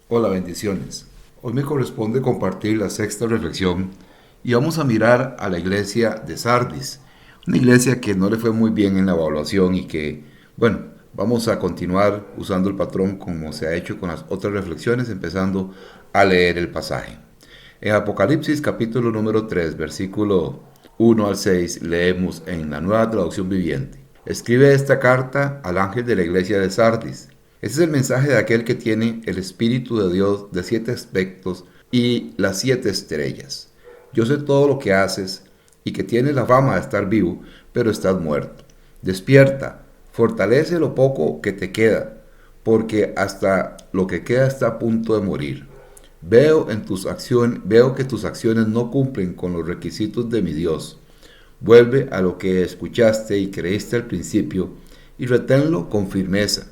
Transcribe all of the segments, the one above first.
Hola, bendiciones. Hoy me corresponde compartir la sexta reflexión y vamos a mirar a la iglesia de Sardis, una iglesia que no le fue muy bien en la evaluación y que, bueno, vamos a continuar usando el patrón como se ha hecho con las otras reflexiones, empezando a leer el pasaje. En Apocalipsis capítulo número 3, versículo 1 al 6, leemos en la Nueva Traducción Viviente. Escribe esta carta al ángel de la iglesia de Sardis. Ese es el mensaje de aquel que tiene el Espíritu de Dios de 7 aspectos y las 7 estrellas. Yo sé todo lo que haces y que tienes la fama de estar vivo, pero estás muerto. Despierta, fortalece lo poco que te queda, porque hasta lo que queda está a punto de morir. Veo que tus acciones no cumplen con los requisitos de mi Dios. Vuelve a lo que escuchaste y creíste al principio y reténlo con firmeza.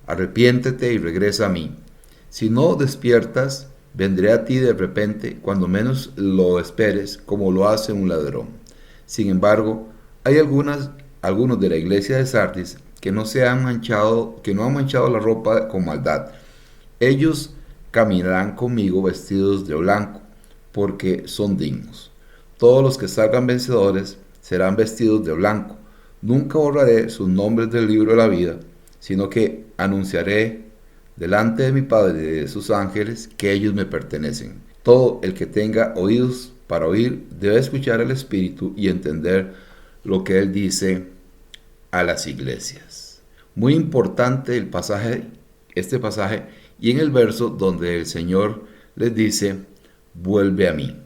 Arrepiéntete y regresa a mí. Si no despiertas, vendré a ti de repente, cuando menos lo esperes, como lo hace un ladrón. Sin embargo, hay algunos de la iglesia de Sardis que no han manchado la ropa con maldad. Ellos caminarán conmigo vestidos de blanco, porque son dignos. Todos los que salgan vencedores serán vestidos de blanco. Nunca borraré sus nombres del libro de la vida, sino que anunciaré delante de mi Padre y de sus ángeles que ellos me pertenecen. Todo el que tenga oídos para oír debe escuchar al Espíritu y entender lo que Él dice a las iglesias. Muy importante este pasaje, y en el verso donde el Señor les dice, vuelve a mí.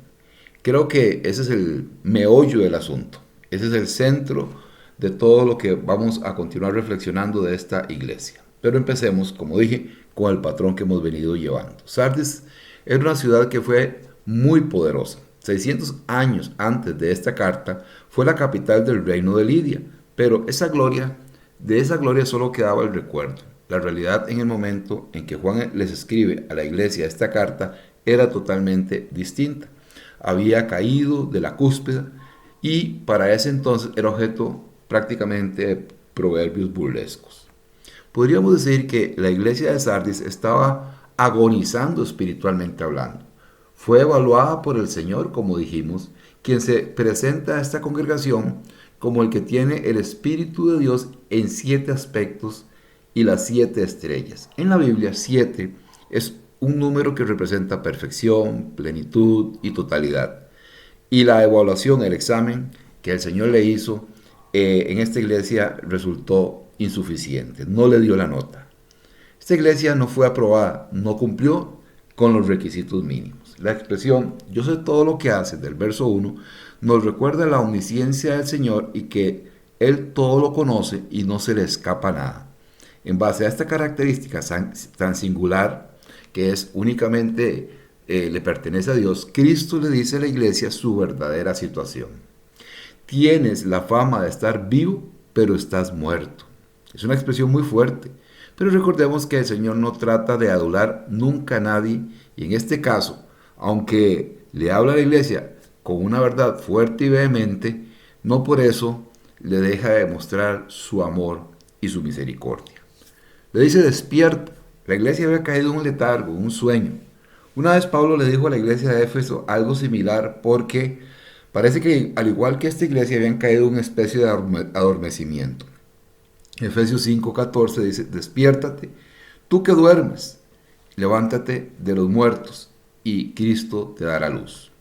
Creo que ese es el meollo del asunto. Ese es el centro de todo lo que vamos a continuar reflexionando de esta iglesia. Pero empecemos, como dije, con el patrón que hemos venido llevando. Sardis era una ciudad que fue muy poderosa. 600 años antes de esta carta fue la capital del reino de Lidia, pero de esa gloria solo quedaba el recuerdo. La realidad en el momento en que Juan les escribe a la iglesia esta carta era totalmente distinta. Había caído de la cúspide y para ese entonces era objeto prácticamente de proverbios burlescos. Podríamos decir que la iglesia de Sardis estaba agonizando espiritualmente hablando. Fue evaluada por el Señor, como dijimos, quien se presenta a esta congregación como el que tiene el Espíritu de Dios en 7 aspectos y las 7 estrellas. En la Biblia, 7 es un número que representa perfección, plenitud y totalidad. Y la evaluación, el examen que el Señor le hizo en esta iglesia resultó insuficiente, no le dio la nota. Esta iglesia no fue aprobada, no cumplió con los requisitos mínimos. La expresión yo sé todo lo que hace del verso 1 nos recuerda la omnisciencia del Señor y que Él todo lo conoce y no se le escapa nada. En base a esta característica tan singular, que es únicamente le pertenece a Dios, Cristo le dice a la iglesia su verdadera situación. Tienes la fama de estar vivo, pero estás muerto. Es una expresión muy fuerte, pero recordemos que el Señor no trata de adular nunca a nadie, y en este caso, aunque le habla a la iglesia con una verdad fuerte y vehemente, no por eso le deja de mostrar su amor y su misericordia. Le dice despierta. La iglesia había caído en un letargo, un sueño. Una vez Pablo le dijo a la iglesia de Éfeso algo similar porque parece que al igual que esta iglesia habían caído en una especie de adormecimiento. Efesios 5:14 dice, despiértate, tú que duermes, levántate de los muertos y Cristo te dará luz.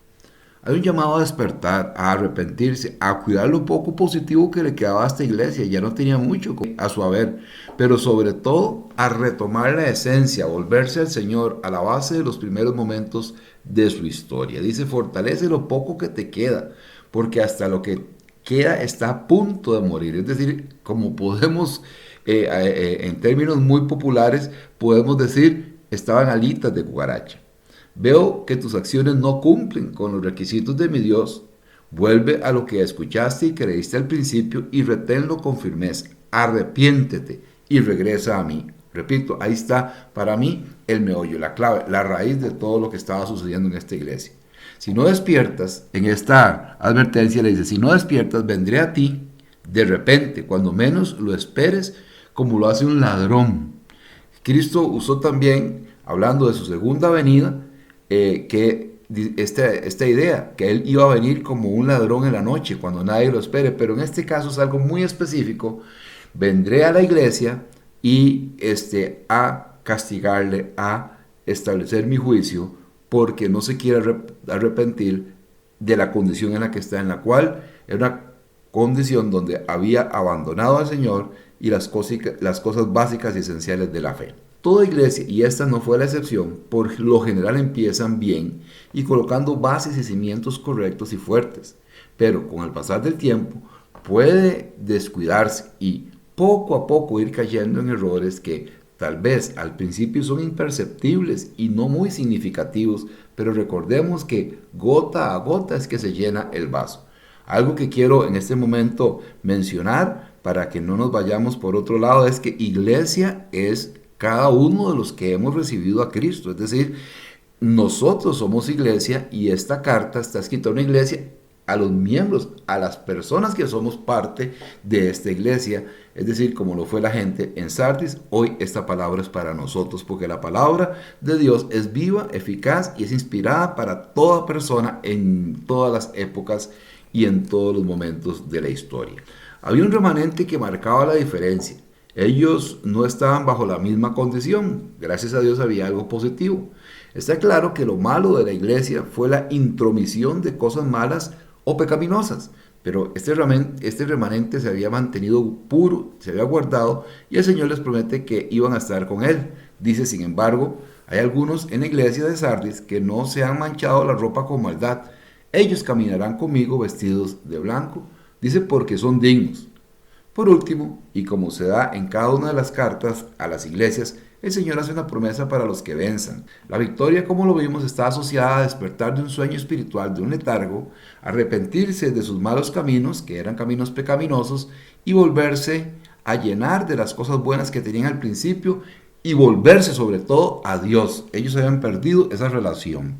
Hay un llamado a despertar, a arrepentirse, a cuidar lo poco positivo que le quedaba a esta iglesia. Ya no tenía mucho a su haber, pero sobre todo a retomar la esencia, a volverse al Señor, a la base de los primeros momentos de su historia. Dice, fortalece lo poco que te queda, porque hasta lo que queda está a punto de morir. Es decir, como podemos, en términos muy populares, podemos decir, estaban alitas de cucaracha. Veo que tus acciones no cumplen con los requisitos de mi Dios. Vuelve a lo que escuchaste y creíste al principio y reténlo con firmeza. Arrepiéntete y regresa a mí. Repito, ahí está para mí el meollo, la clave, la raíz de todo lo que estaba sucediendo en esta iglesia. Si no despiertas, en esta advertencia le dice, si no despiertas, vendré a ti de repente, cuando menos lo esperes, como lo hace un ladrón. Cristo usó también hablando de su segunda venida, esta idea, que Él iba a venir como un ladrón en la noche, cuando nadie lo espere, pero en este caso es algo muy específico. Vendré a la iglesia y a castigarle, a establecer mi juicio, porque no se quiere arrepentir de la condición en la que está, en la cual era una condición donde había abandonado al Señor y las cosas básicas y esenciales de la fe. Toda iglesia, y esta no fue la excepción, por lo general empiezan bien y colocando bases y cimientos correctos y fuertes, pero con el pasar del tiempo puede descuidarse y poco a poco ir cayendo en errores que tal vez al principio son imperceptibles y no muy significativos, pero recordemos que gota a gota es que se llena el vaso. Algo que quiero en este momento mencionar para que no nos vayamos por otro lado es que iglesia es cada uno de los que hemos recibido a Cristo. Es decir, nosotros somos iglesia y esta carta está escrita a una iglesia, a los miembros, a las personas que somos parte de esta iglesia. Es decir, como lo fue la gente en Sardis, hoy esta palabra es para nosotros, porque la palabra de Dios es viva, eficaz y es inspirada para toda persona en todas las épocas y en todos los momentos de la historia. Había un remanente que marcaba la diferencia. Ellos no estaban bajo la misma condición. Gracias a Dios había algo positivo. Está claro que lo malo de la iglesia fue la intromisión de cosas malas o pecaminosas, pero este remanente se había mantenido puro, se había guardado, y el Señor les promete que iban a estar con Él. Dice, sin embargo, hay algunos en la iglesia de Sardis que no se han manchado la ropa con maldad. Ellos caminarán conmigo vestidos de blanco, dice, porque son dignos. Por último, y como se da en cada una de las cartas a las iglesias, el Señor hace una promesa para los que venzan. La victoria, como lo vimos, está asociada a despertar de un sueño espiritual, de un letargo, arrepentirse de sus malos caminos, que eran caminos pecaminosos, y volverse a llenar de las cosas buenas que tenían al principio, y volverse sobre todo a Dios. Ellos habían perdido esa relación.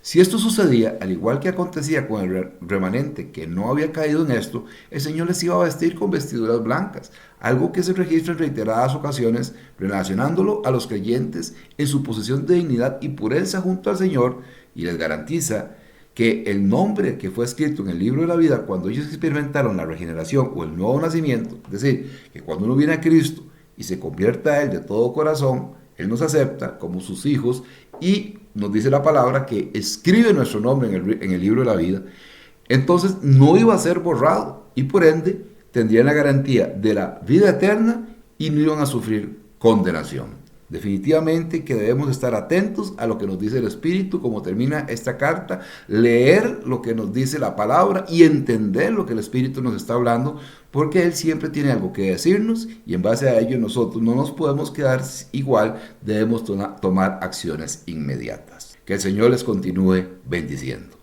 Si esto sucedía, al igual que acontecía con el remanente que no había caído en esto, el Señor les iba a vestir con vestiduras blancas, algo que se registra en reiteradas ocasiones relacionándolo a los creyentes en su posición de dignidad y pureza junto al Señor, y les garantiza que el nombre que fue escrito en el libro de la vida cuando ellos experimentaron la regeneración o el nuevo nacimiento, es decir, que cuando uno viene a Cristo y se convierta a Él de todo corazón, Él nos acepta como sus hijos y nos dice la palabra que escribe nuestro nombre en el libro de la vida. Entonces no iba a ser borrado y por ende tendrían la garantía de la vida eterna y no iban a sufrir condenación. Definitivamente que debemos estar atentos a lo que nos dice el Espíritu, como termina esta carta, leer lo que nos dice la palabra y entender lo que el Espíritu nos está hablando, porque Él siempre tiene algo que decirnos y en base a ello nosotros no nos podemos quedar igual, debemos tomar acciones inmediatas. Que el Señor les continúe bendiciendo.